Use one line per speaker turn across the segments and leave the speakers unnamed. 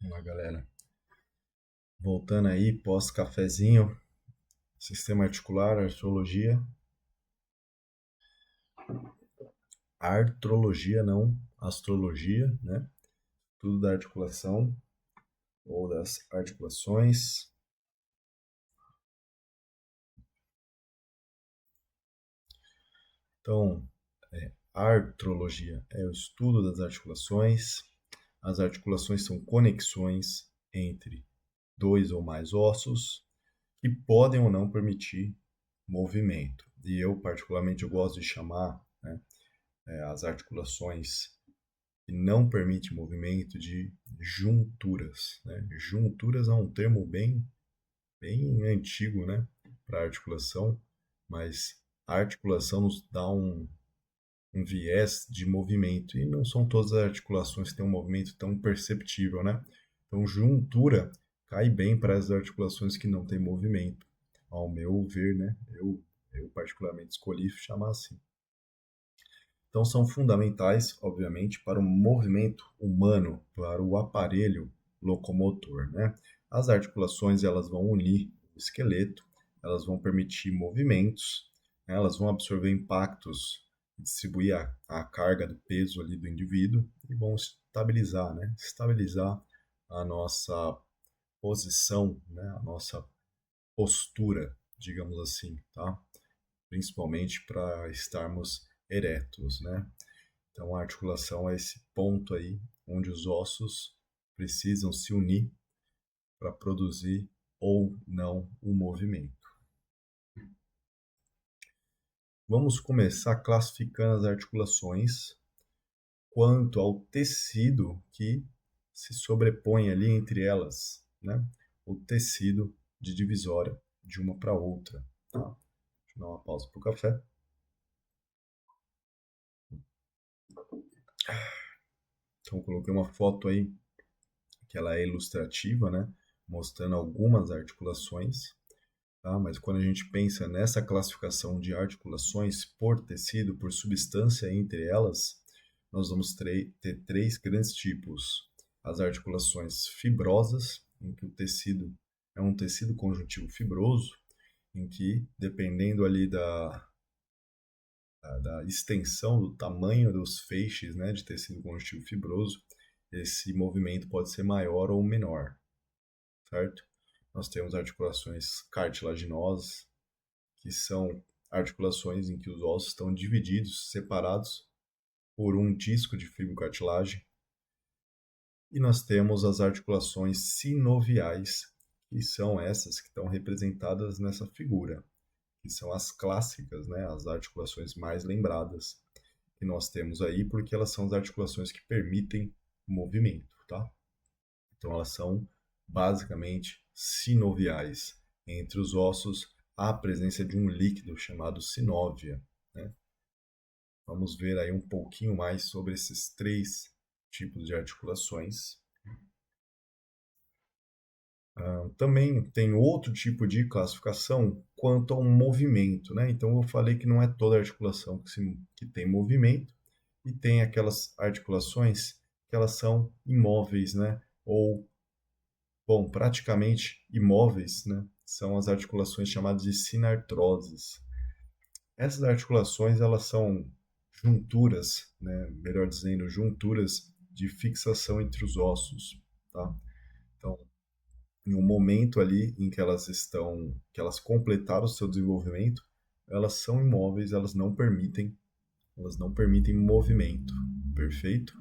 Vamos lá, galera. Voltando aí, pós-cafezinho, sistema articular, artrologia. Artrologia, não astrologia, né? Tudo da articulação ou das articulações. Então, artrologia é o estudo das articulações. As articulações são conexões entre dois ou mais ossos que podem ou não permitir movimento. E eu, particularmente, eu gosto de chamar, né, as articulações que não permitem movimento de junturas, né? Junturas é um termo bem antigo, né, para articulação, mas a articulação nos dá um viés de movimento e não são todas as articulações que têm um movimento tão perceptível, né? Então, juntura cai bem para as articulações que não têm movimento, ao meu ver, né? Eu particularmente escolhi chamar assim. Então, são fundamentais, obviamente, para o movimento humano, para o aparelho locomotor, né? As articulações, elas vão unir o esqueleto, elas vão permitir movimentos, né? Elas vão absorver impactos, distribuir a carga do peso ali do indivíduo e vão estabilizar, né? Estabilizar a nossa posição, né? A nossa postura, digamos assim, tá? Principalmente para estarmos eretos, né? Então, a articulação é esse ponto aí onde os ossos precisam se unir para produzir ou não o movimento. Vamos começar classificando as articulações quanto ao tecido que se sobrepõe ali entre elas, né? O tecido de divisória de uma para outra. Tá? Deixa eu dar uma pausa para o café. Então, eu coloquei uma foto aí que ela é ilustrativa, né? Mostrando algumas articulações. Tá? Mas quando a gente pensa nessa classificação de articulações por tecido, por substância entre elas, nós vamos ter três grandes tipos. As articulações fibrosas, em que o tecido é um tecido conjuntivo fibroso, em que, dependendo ali da extensão, do tamanho dos feixes, né, de tecido conjuntivo fibroso, esse movimento pode ser maior ou menor, certo? Nós temos articulações cartilaginosas, que são articulações em que os ossos estão divididos, separados por um disco de fibrocartilagem. E nós temos as articulações sinoviais, que são essas que estão representadas nessa figura, que são as clássicas, né, as articulações mais lembradas que nós temos aí, porque elas são as articulações que permitem movimento, tá? Então elas são basicamente sinoviais. Entre os ossos há a presença de um líquido chamado sinóvia, né? Vamos ver aí um pouquinho mais sobre esses três tipos de articulações. Também tem outro tipo de classificação quanto ao movimento, né? Então eu falei que não é toda articulação que tem movimento e tem aquelas articulações que elas são imóveis, né? Ou, bom, praticamente imóveis, né? São as articulações chamadas de sinartroses. Essas articulações, elas são junturas, né? Melhor dizendo, junturas de fixação entre os ossos, tá? Então, em um momento ali em que que elas completaram o seu desenvolvimento, elas são imóveis, elas não permitem movimento, perfeito?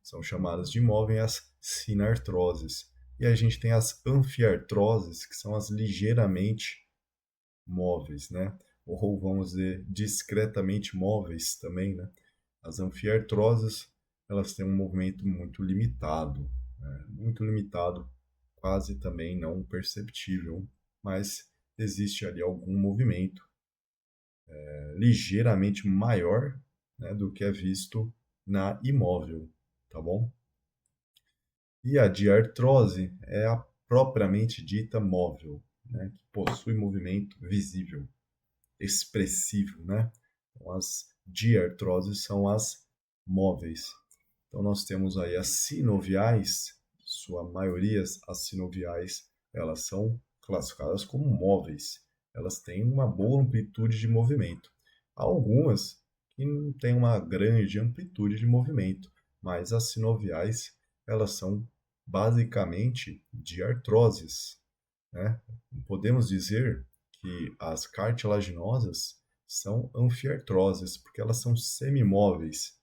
São chamadas de imóveis as sinartroses. E a gente tem as anfiartroses, que são as ligeiramente móveis, né? Ou vamos dizer, discretamente móveis também, né? As anfiartroses, elas têm um movimento muito limitado, quase também não perceptível, mas existe ali algum movimento ligeiramente maior, né, do que é visto na imóvel, tá bom? E a diartrose é a propriamente dita móvel, né, que possui movimento visível, expressivo, né? Então, as diartroses são as móveis. Então, nós temos aí as sinoviais, sua maioria, as sinoviais, elas são classificadas como móveis. Elas têm uma boa amplitude de movimento. Há algumas que não têm uma grande amplitude de movimento, mas as sinoviais, elas são basicamente de artroses, né? Podemos dizer que as cartilaginosas são anfiartroses, porque elas são semimóveis,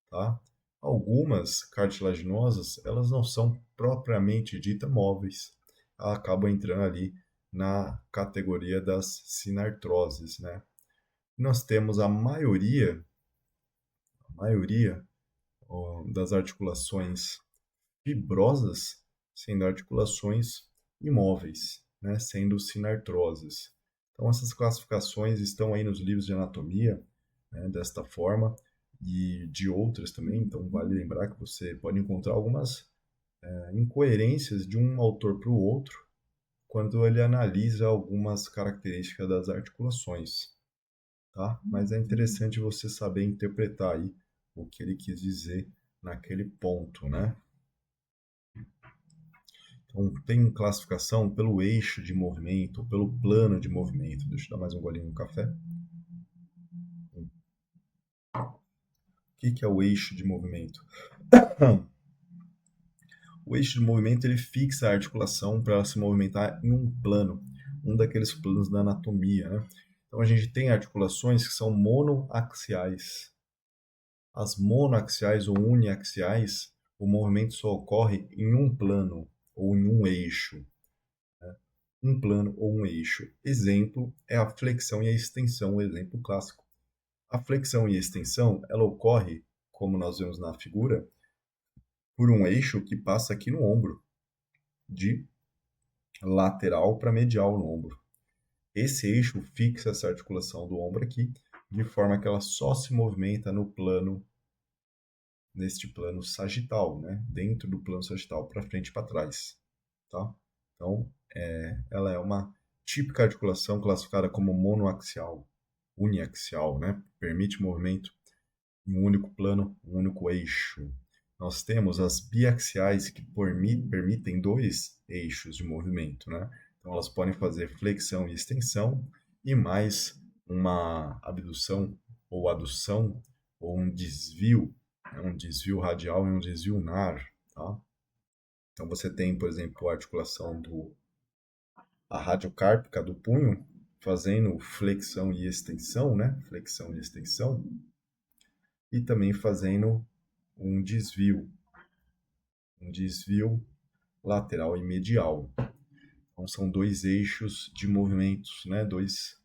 tá? Algumas cartilaginosas, elas não são propriamente dita móveis, elas acabam entrando ali na categoria das sinartroses, né? Nós temos a maioria das articulações fibrosas sendo articulações imóveis, né, sendo sinartroses. Então, essas classificações estão aí nos livros de anatomia, né, desta forma, e de outras também. Então, vale lembrar que você pode encontrar algumas incoerências de um autor para o outro quando ele analisa algumas características das articulações, tá? Mas é interessante você saber interpretar aí o que ele quis dizer naquele ponto, né? Então, tem classificação pelo eixo de movimento, pelo plano de movimento. Deixa eu dar mais um golinho no café. O que é o eixo de movimento? O eixo de movimento ele fixa a articulação para ela se movimentar em um plano, um daqueles planos da anatomia, né? Então a gente tem articulações que são monoaxiais. As monoaxiais ou uniaxiais, o movimento só ocorre em um plano ou em um eixo. Um plano ou um eixo. Exemplo é a flexão e a extensão, o exemplo clássico. A flexão e a extensão, ela ocorre, como nós vemos na figura, por um eixo que passa aqui no ombro, de lateral para medial no ombro. Esse eixo fixa essa articulação do ombro aqui, de forma que ela só se movimenta no plano, neste plano sagital, né? Dentro do plano sagital, para frente e para trás, tá? Então, ela é uma típica articulação classificada como monoaxial, uniaxial, né? Permite movimento em um único plano, um único eixo. Nós temos as biaxiais que permitem dois eixos de movimento, né? Então elas podem fazer flexão e extensão e mais uma abdução ou adução ou um desvio, né? Um desvio radial e um desvio ulnar, tá? Então você tem, por exemplo, a articulação a radiocárpica do punho fazendo flexão e extensão, né? Flexão e extensão e também fazendo um desvio lateral e medial. Então são dois eixos de movimentos, né? Dois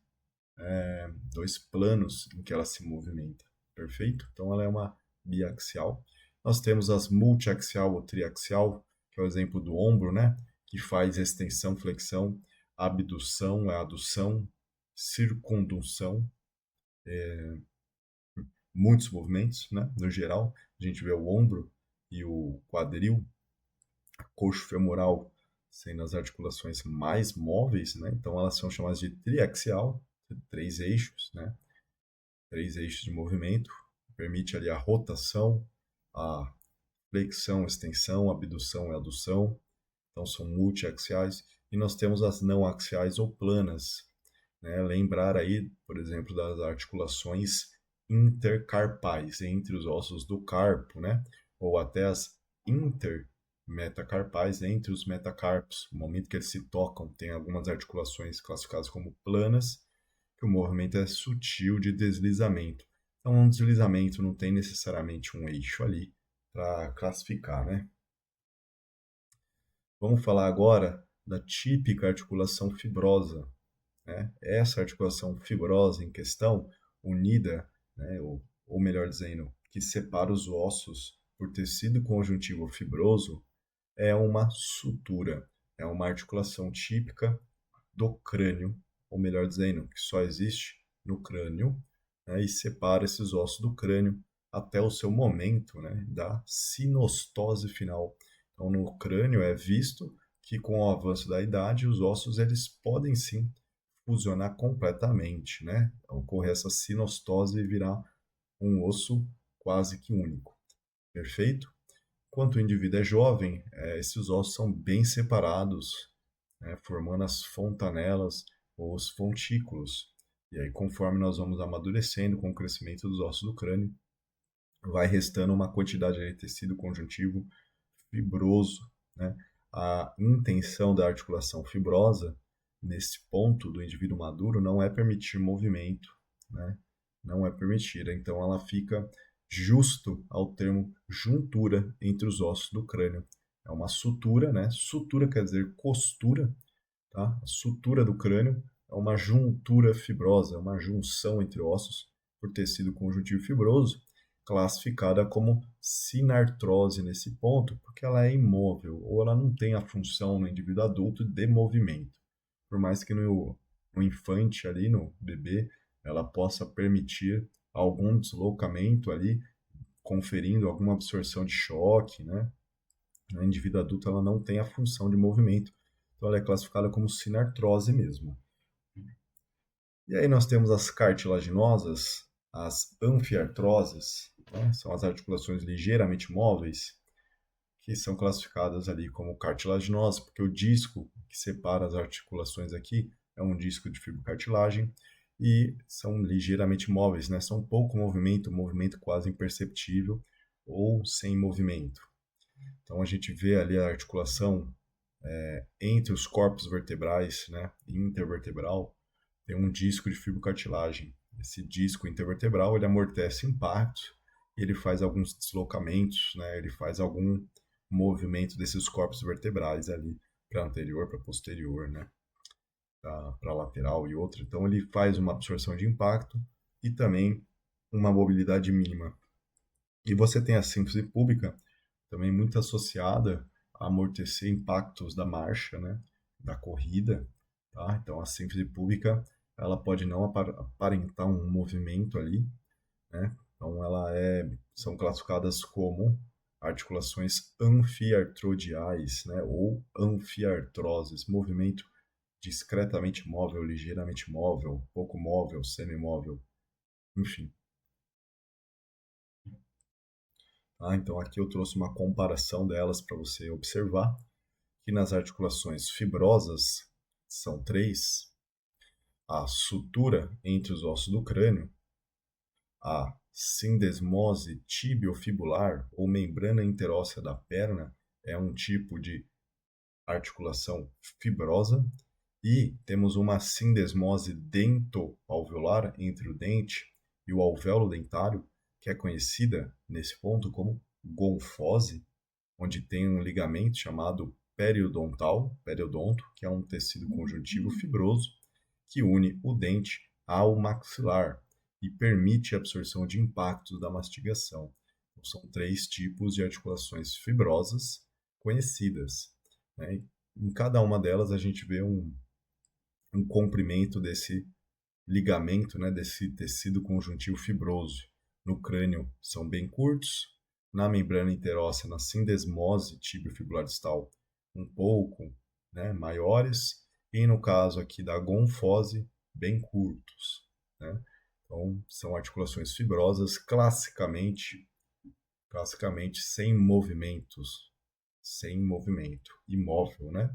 planos em que ela se movimenta, perfeito? Então ela é uma biaxial. Nós temos as multiaxial ou triaxial, que é o exemplo do ombro, né? Que faz extensão, flexão, abdução, adução, circundução, muitos movimentos, né? No geral, a gente vê o ombro e o quadril, a coxo femoral sendo as articulações mais móveis, né? Então elas são chamadas de triaxial, três eixos, né? Três eixos de movimento, permite ali a rotação, a flexão, extensão, abdução e adução. Então são multiaxiais. E nós temos as não axiais ou planas, né? Lembrar aí, por exemplo, das articulações intercarpais, entre os ossos do carpo, né? Ou até as intermetacarpais, entre os metacarpos. No momento que eles se tocam, tem algumas articulações classificadas como planas, que o movimento é sutil de deslizamento. Então, um deslizamento não tem necessariamente um eixo ali para classificar, né? Vamos falar agora da típica articulação fibrosa, né? Essa articulação fibrosa em questão, unida, né, ou melhor dizendo, que separa os ossos por tecido conjuntivo fibroso, é uma sutura, é uma articulação típica do crânio, ou melhor dizendo, que só existe no crânio, né, e separa esses ossos do crânio até o seu momento, né, da sinostose final. Então, no crânio é visto que com o avanço da idade, os ossos eles podem sim fusionar completamente, né? Ocorrer essa sinostose e virar um osso quase que único. Perfeito? Enquanto o indivíduo é jovem, esses ossos são bem separados, né, formando as fontanelas ou os fontículos. E aí, conforme nós vamos amadurecendo com o crescimento dos ossos do crânio, vai restando uma quantidade de tecido conjuntivo fibroso, né? A intenção da articulação fibrosa, nesse ponto do indivíduo maduro, não é permitir movimento, né? Não é permitida. Então, ela fica justo ao termo juntura entre os ossos do crânio. É uma sutura, né? Sutura quer dizer costura, tá? A sutura do crânio é uma juntura fibrosa, uma junção entre ossos por tecido conjuntivo fibroso, classificada como sinartrose nesse ponto, porque ela é imóvel ou ela não tem a função no indivíduo adulto de movimento. Por mais que no infante ali, no bebê, ela possa permitir algum deslocamento ali, conferindo alguma absorção de choque, né? No indivíduo adulto ela não tem a função de movimento, então ela é classificada como sinartrose mesmo. E aí nós temos as cartilaginosas, as anfiartroses, né? São as articulações ligeiramente móveis, que são classificadas ali como cartilaginosas, porque o disco que separa as articulações aqui é um disco de fibrocartilagem e são ligeiramente móveis, né? São pouco movimento quase imperceptível ou sem movimento. Então a gente vê ali a articulação entre os corpos vertebrais, né, intervertebral, tem um disco de fibrocartilagem. Esse disco intervertebral ele amortece impactos, ele faz alguns deslocamentos, né, ele faz algum movimento desses corpos vertebrais ali para anterior, para posterior, né, para lateral e outro. Então ele faz uma absorção de impacto e também uma mobilidade mínima. E você tem a sínfise púbica, também muito associada a amortecer impactos da marcha, né, da corrida, tá? Então a sínfise púbica, ela pode não aparentar um movimento ali, né? Então são classificadas como articulações anfiartrodiais, né, ou anfiartroses, movimento discretamente móvel, ligeiramente móvel, pouco móvel, semimóvel, enfim. Ah, então aqui eu trouxe uma comparação delas para você observar que nas articulações fibrosas são três: a sutura entre os ossos do crânio, a sindesmose tibiofibular ou membrana interóssea da perna, é um tipo de articulação fibrosa, e temos uma sindesmose dentoalveolar entre o dente e o alvéolo dentário, que é conhecida nesse ponto como gonfose, onde tem um ligamento chamado periodonto, que é um tecido conjuntivo fibroso que une o dente ao maxilar e permite a absorção de impactos da mastigação. Então, são três tipos de articulações fibrosas conhecidas, né? Em cada uma delas a gente vê um comprimento desse ligamento, né, desse tecido conjuntivo fibroso. No crânio são bem curtos, na membrana interóssea, na sindesmose tibiofibular distal, um pouco, né, maiores, e no caso aqui da gonfose, bem curtos, né? Então, são articulações fibrosas classicamente sem movimento, imóvel, né?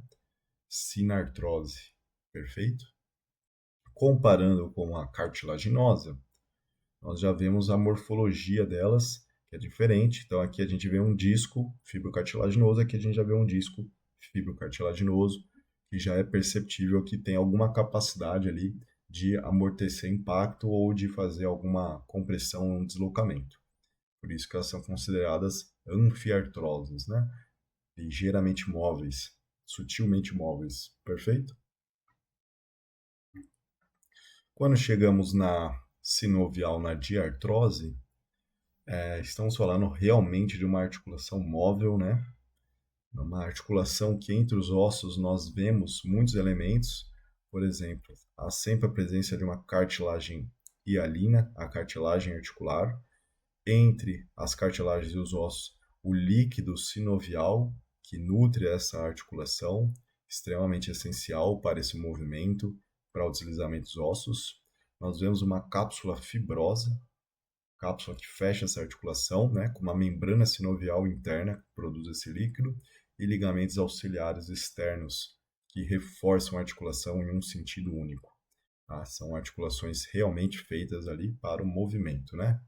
Sinartrose, perfeito? Comparando com a cartilaginosa, nós já vemos a morfologia delas, que é diferente. Então, aqui a gente vê um disco fibrocartilaginoso, aqui a gente já vê um disco fibrocartilaginoso, que já é perceptível que tem alguma capacidade ali de amortecer impacto ou de fazer alguma compressão ou um deslocamento. Por isso que elas são consideradas anfiartroses, né? Ligeiramente móveis, sutilmente móveis. Perfeito? Quando chegamos na sinovial, na diartrose, estamos falando realmente de uma articulação móvel, né? Uma articulação que entre os ossos nós vemos muitos elementos, por exemplo, há sempre a presença de uma cartilagem hialina, a cartilagem articular, entre as cartilagens e os ossos, o líquido sinovial, que nutre essa articulação, extremamente essencial para esse movimento, para o deslizamento dos ossos. Nós vemos uma cápsula fibrosa, cápsula que fecha essa articulação, né, com uma membrana sinovial interna que produz esse líquido, e ligamentos auxiliares externos que reforçam a articulação em um sentido único. Tá? São articulações realmente feitas ali para o movimento, né?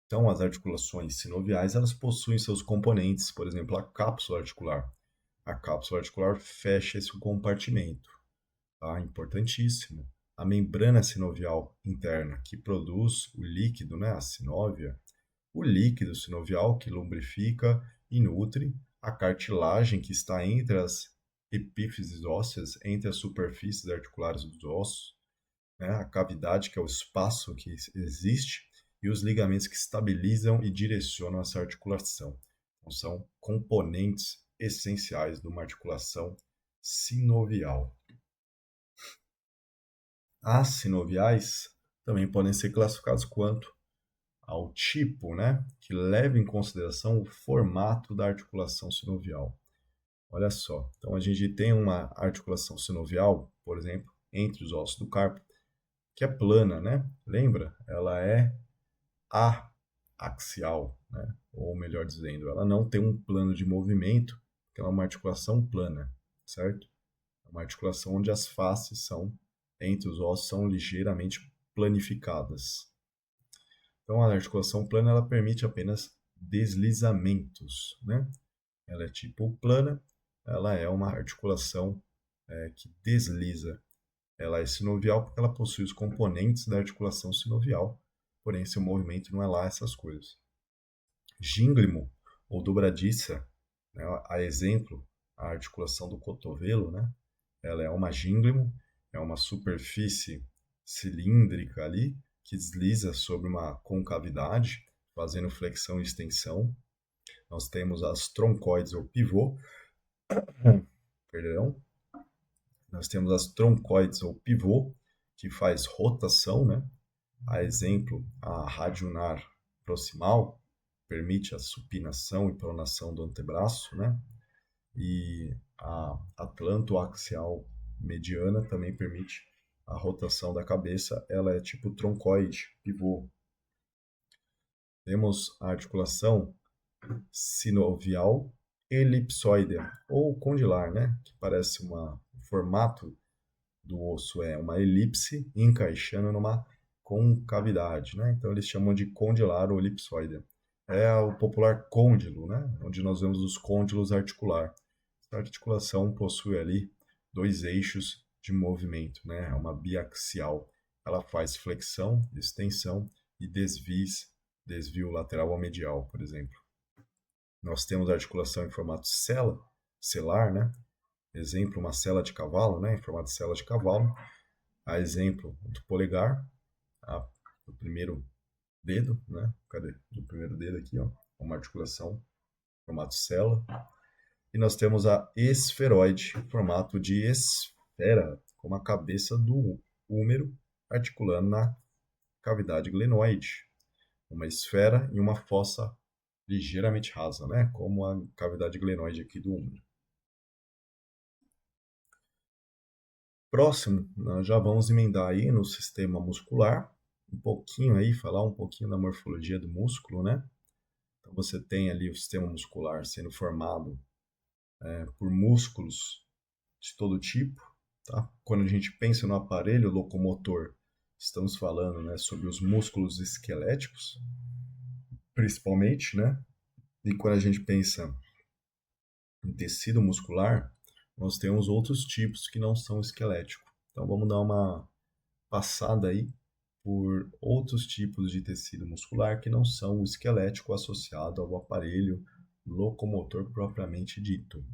Então, as articulações sinoviais, elas possuem seus componentes, por exemplo, a cápsula articular. A cápsula articular fecha esse compartimento, tá? Importantíssimo. A membrana sinovial interna, que produz o líquido, né, a sinóvia, o líquido sinovial que lubrifica e nutre a cartilagem que está entre as epífises ósseas, entre as superfícies articulares dos ossos, né, a cavidade, que é o espaço que existe, e os ligamentos que estabilizam e direcionam essa articulação. Então, são componentes essenciais de uma articulação sinovial. As sinoviais também podem ser classificadas quanto ao tipo, né, que leva em consideração o formato da articulação sinovial. Olha só, então a gente tem uma articulação sinovial, por exemplo, entre os ossos do carpo, que é plana, né? Lembra? Ela é aaxial, né? Ou melhor dizendo, ela não tem um plano de movimento, porque ela é uma articulação plana, certo? É uma articulação onde as faces são, entre os ossos, são ligeiramente planificadas. Então, a articulação plana ela permite apenas deslizamentos, né? Ela é tipo plana, ela é uma articulação que desliza. Ela é sinovial porque ela possui os componentes da articulação sinovial, porém seu movimento não é lá essas coisas. Gínglimo ou dobradiça, né? A exemplo, a articulação do cotovelo, né? Ela é uma gínglimo, é uma superfície cilíndrica ali, que desliza sobre uma concavidade, fazendo flexão e extensão. Nós temos as troncoides ou pivô, perdão. Nós temos as troncoides ou pivô, que faz rotação, né? A exemplo, a radionar proximal permite a supinação e pronação do antebraço, né? E a atlantoaxial mediana também permite a rotação da cabeça, ela é tipo troncoide, pivô. Temos a articulação sinovial elipsoide, ou condilar, né? Que parece o formato do osso é uma elipse encaixando numa concavidade, né? Então eles chamam de condilar ou elipsoide. É o popular côndilo, né? Onde nós vemos os côndilos articular. A articulação possui ali dois eixos de movimento, né? É uma biaxial. Ela faz flexão, extensão e desvio lateral ou medial, por exemplo. Nós temos a articulação em formato celar, né? Exemplo, uma sela de cavalo, né? Em formato de sela de cavalo. A exemplo do polegar, do primeiro dedo, né? Cadê? Do primeiro dedo aqui, ó. Uma articulação em formato cela. E nós temos a esferoide, em formato de esfera, com a cabeça do húmero articulando na cavidade glenoide. Uma esfera e uma fossa ligeiramente rasa, né? Como a cavidade glenoide aqui do húmero. Próximo, nós já vamos emendar aí no sistema muscular, um pouquinho aí, falar um pouquinho da morfologia do músculo, né? Então você tem ali o sistema muscular sendo formado por músculos de todo tipo, tá? Quando a gente pensa no aparelho locomotor, estamos falando, né, sobre os músculos esqueléticos, principalmente, né? E quando a gente pensa em tecido muscular, nós temos outros tipos que não são esqueléticos. Então vamos dar uma passada aí por outros tipos de tecido muscular que não são o esquelético associado ao aparelho locomotor propriamente dito,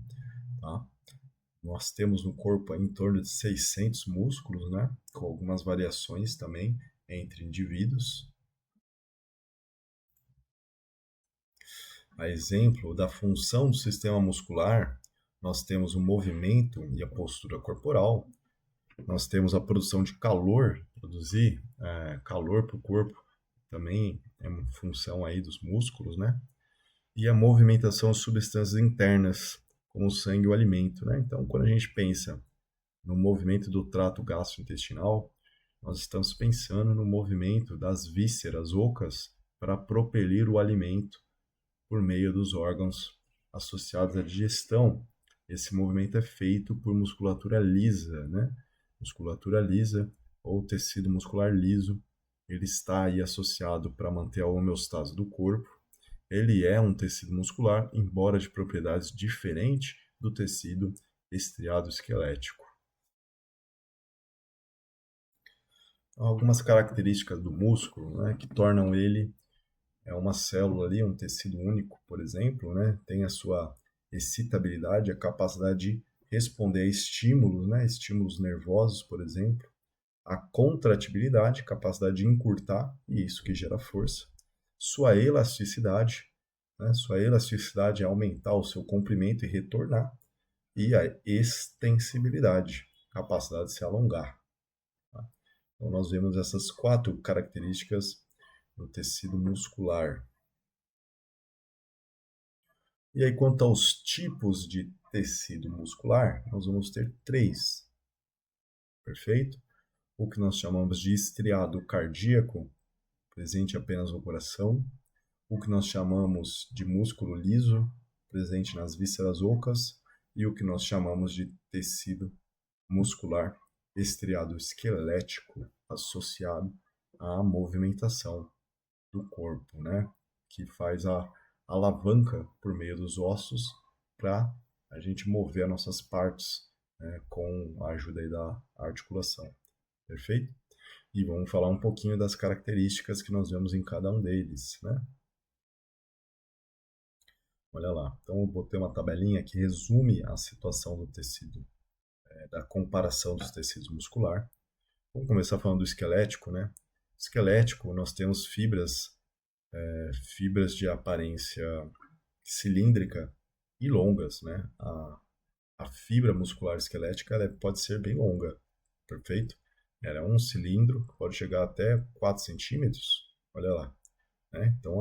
tá? Nós temos no corpo em torno de 600 músculos, né? Com algumas variações também entre indivíduos. A exemplo da função do sistema muscular, nós temos o movimento e a postura corporal, nós temos a produção de calor, produzir calor para o corpo, também é uma função aí dos músculos, né? E a movimentação de substâncias internas, como o sangue e o alimento, né? Então, quando a gente pensa no movimento do trato gastrointestinal, nós estamos pensando no movimento das vísceras ocas para propelir o alimento por meio dos órgãos associados à digestão. Esse movimento é feito por musculatura lisa, né? Musculatura lisa ou tecido muscular liso, ele está aí associado para manter a homeostase do corpo. Ele é um tecido muscular, embora de propriedades diferentes do tecido estriado esquelético. Algumas características do músculo, né, que tornam ele uma célula ali, um tecido único, por exemplo, né, tem a sua excitabilidade, a capacidade de responder a estímulos, né, estímulos nervosos, por exemplo, a contratibilidade, capacidade de encurtar, e isso que gera força, sua elasticidade, né, sua elasticidade é aumentar o seu comprimento e retornar, e a extensibilidade, capacidade de se alongar. Tá? Então, nós vemos essas 4 características no tecido muscular. E aí, quanto aos tipos de tecido muscular, nós vamos ter 3, perfeito? O que nós chamamos de estriado cardíaco, presente apenas no coração, o que nós chamamos de músculo liso, presente nas vísceras ocas, e o que nós chamamos de tecido muscular estriado esquelético, associado à movimentação do corpo, né? Que faz a alavanca por meio dos ossos para a gente mover as nossas partes, né, com a ajuda aí da articulação. Perfeito? E vamos falar um pouquinho das características que nós vemos em cada um deles, né? Olha lá. Então eu botei uma tabelinha que resume a situação do tecido, da comparação dos tecidos muscular. Vamos começar falando do esquelético, né? Esquelético, nós temos fibras de aparência cilíndrica e longas, né? A fibra muscular esquelética ela pode ser bem longa, perfeito? Ela é um cilindro, pode chegar até 4 centímetros, olha lá. Né? Então,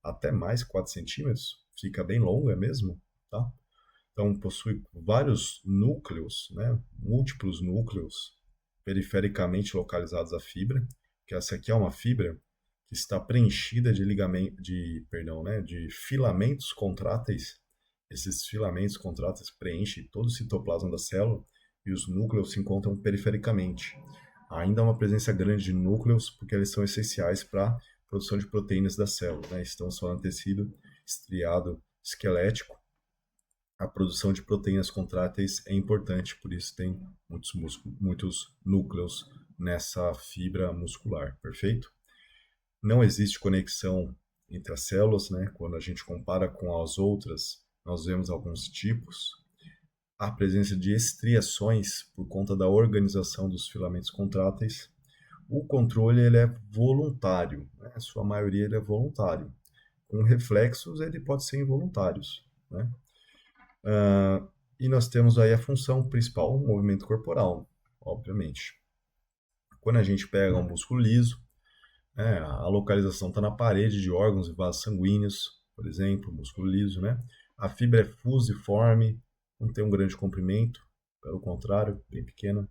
até mais 4 centímetros, fica bem longa mesmo, tá? Então, possui vários núcleos, né? Múltiplos núcleos perifericamente localizados à fibra, que essa aqui é uma fibra que está preenchida de filamentos contráteis. Esses filamentos contráteis preenchem todo o citoplasma da célula e os núcleos se encontram perifericamente. Ainda há uma presença grande de núcleos, porque eles são essenciais para a produção de proteínas da célula. Né? Estamos falando de tecido estriado esquelético. A produção de proteínas contráteis é importante, por isso tem muitos núcleos nessa fibra muscular, perfeito? Não existe conexão entre as células, né? Quando a gente compara com as outras, nós vemos alguns tipos. A presença de estriações por conta da organização dos filamentos contráteis. O controle ele é voluntário, né? A sua maioria ele é voluntário. Com reflexos ele pode ser involuntários, né? E nós temos aí a função principal, o movimento corporal, obviamente. Quando a gente pega um músculo liso, a localização está na parede de órgãos e vasos sanguíneos, por exemplo, músculo liso, né? A fibra é fusiforme, não tem um grande comprimento, pelo contrário, bem pequena.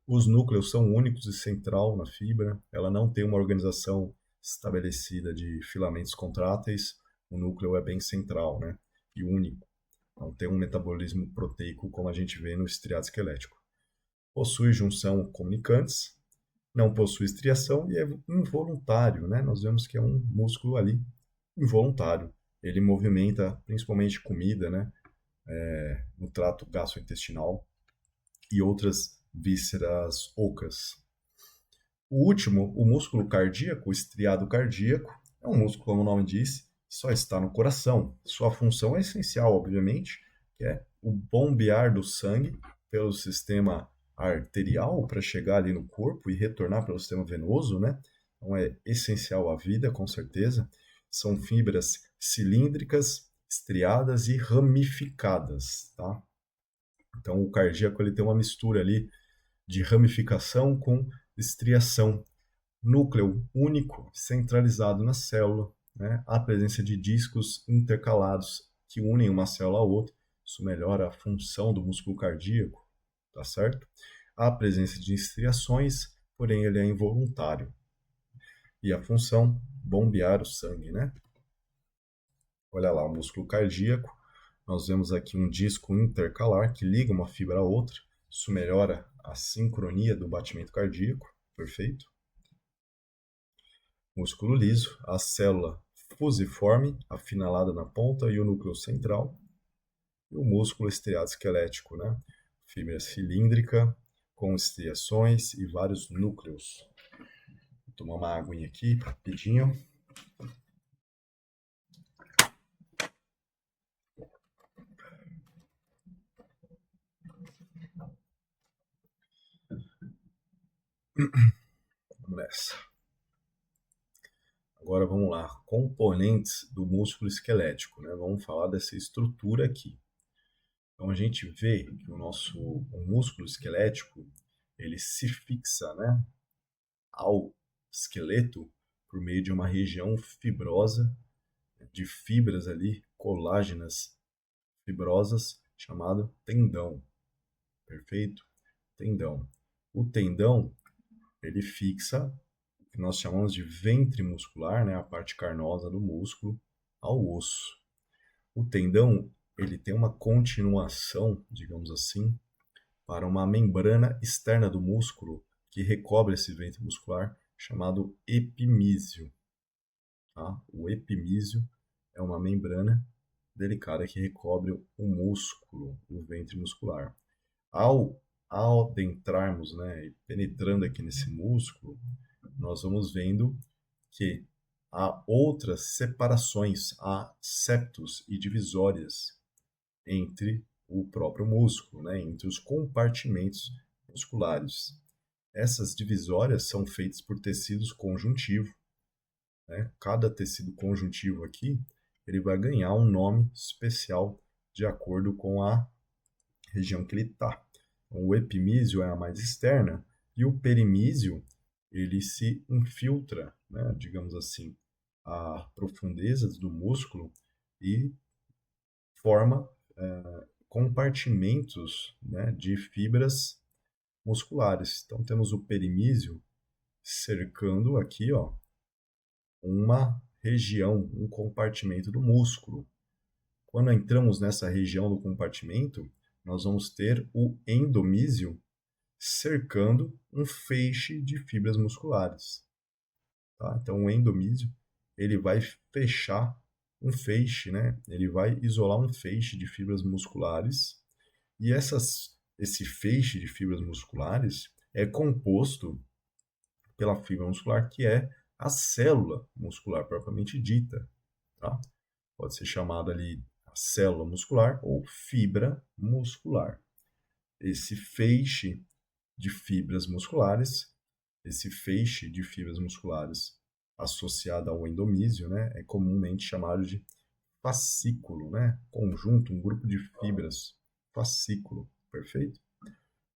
Os núcleos são únicos e central na fibra, ela não tem uma organização estabelecida de filamentos contráteis, o núcleo é bem central, né? E único. Não tem um metabolismo proteico como a gente vê no estriado esquelético. Possui junção comunicantes, não possui estriação e é involuntário, né? Nós vemos que é um músculo ali involuntário. Ele movimenta principalmente comida, né? No trato gastrointestinal e outras vísceras ocas. O último, o músculo cardíaco, o estriado cardíaco, é um músculo, como o nome diz, só está no coração. Sua função é essencial, obviamente, que é o bombear do sangue pelo sistema arterial para chegar ali no corpo e retornar pelo sistema venoso, né? Então é essencial à vida, com certeza. São fibras cilíndricas, estriadas e ramificadas, tá? Então o cardíaco ele tem uma mistura ali de ramificação com estriação. Núcleo único, centralizado na célula, né? A presença de discos intercalados que unem uma célula à outra, isso melhora a função do músculo cardíaco, tá certo? A presença de estriações, porém ele é involuntário. E a função, bombear o sangue, né? Olha lá, o músculo cardíaco. Nós vemos aqui um disco intercalar que liga uma fibra à outra. Isso melhora a sincronia do batimento cardíaco. Perfeito. Músculo liso, a célula fusiforme, afinalada na ponta e o núcleo central. E o músculo estriado esquelético, né? Fibra cilíndrica, com estriações e vários núcleos. Vou tomar uma aguinha aqui, rapidinho. Vamos nessa. Agora vamos lá, componentes do músculo esquelético, né? Vamos falar dessa estrutura aqui. Então a gente vê que o músculo esquelético ele se fixa, né, ao esqueleto por meio de uma região fibrosa, de fibras ali colágenas fibrosas, chamado tendão. Perfeito? Tendão. O tendão ele fixa o que nós chamamos de ventre muscular, né, a parte carnosa do músculo, ao osso. O tendão ele tem uma continuação, digamos assim, para uma membrana externa do músculo que recobre esse ventre muscular, chamado epimísio. Tá? O epimísio é uma membrana delicada que recobre o músculo, o ventre muscular. Ao adentrarmos, né, e penetrando aqui nesse músculo, nós vamos vendo que há outras separações, há septos e divisórias entre o próprio músculo, né, entre os compartimentos musculares. Essas divisórias são feitas por tecidos conjuntivos. Né? Cada tecido conjuntivo aqui ele vai ganhar um nome especial de acordo com a região que ele está. Então, o epimísio é a mais externa e o perimísio ele se infiltra, né, digamos assim, a profundezas do músculo e forma compartimentos, né, de fibras musculares. Então temos o perimísio cercando aqui, ó, uma região, um compartimento do músculo. Quando entramos nessa região do compartimento, nós vamos ter o endomísio cercando um feixe de fibras musculares. Tá? Então o endomísio ele vai fechar um feixe, né? Ele vai isolar um feixe de fibras musculares e esse feixe de fibras musculares é composto pela fibra muscular que é a célula muscular propriamente dita, tá? Pode ser chamada ali a célula muscular ou fibra muscular. Esse feixe de fibras musculares, esse feixe de fibras musculares associado ao endomísio, né, é comumente chamado de fascículo, né? Conjunto, um grupo de fibras, fascículo, perfeito?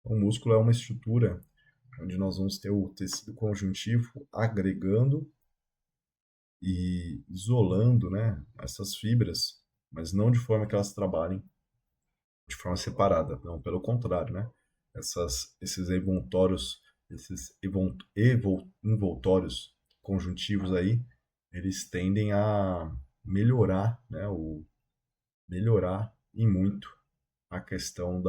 O músculo é uma estrutura onde nós vamos ter o tecido conjuntivo agregando e isolando, né, essas fibras, mas não de forma que elas trabalhem de forma separada, não, pelo contrário, né? Esses envoltórios, envoltórios conjuntivos aí, eles tendem a melhorar, né, melhorar e muito a questão